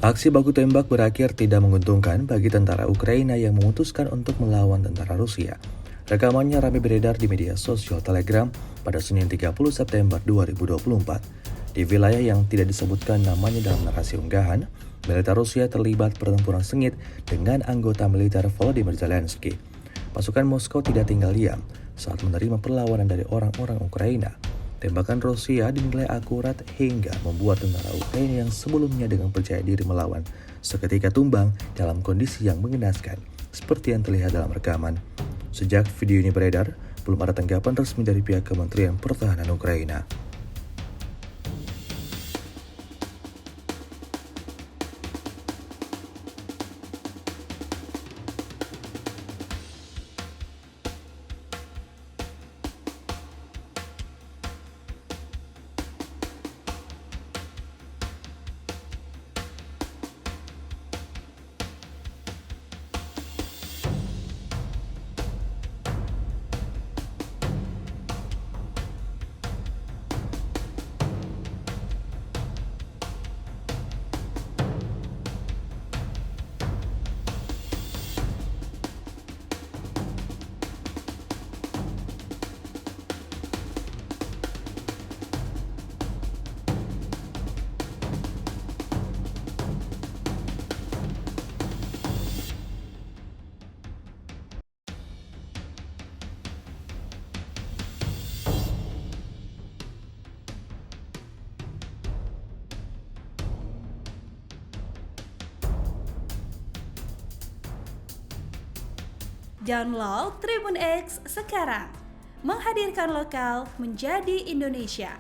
Aksi baku tembak berakhir tidak menguntungkan bagi tentara Ukraina yang memutuskan untuk melawan tentara Rusia. Rekamannya ramai beredar di media sosial Telegram pada Senin 30 September 2024. Di wilayah yang tidak disebutkan namanya dalam narasi unggahan, militer Rusia terlibat pertempuran sengit dengan anggota militer Volodymyr Zelensky. Pasukan Moskow tidak tinggal diam saat menerima perlawanan dari orang-orang Ukraina. Tembakan Rusia dinilai akurat hingga membuat tentara Ukraina yang sebelumnya dengan percaya diri melawan seketika tumbang dalam kondisi yang mengenaskan, seperti yang terlihat dalam rekaman. Sejak video ini beredar, belum ada tanggapan resmi dari pihak Kementerian Pertahanan Ukraina. Download Tribun X sekarang, menghadirkan lokal menjadi Indonesia.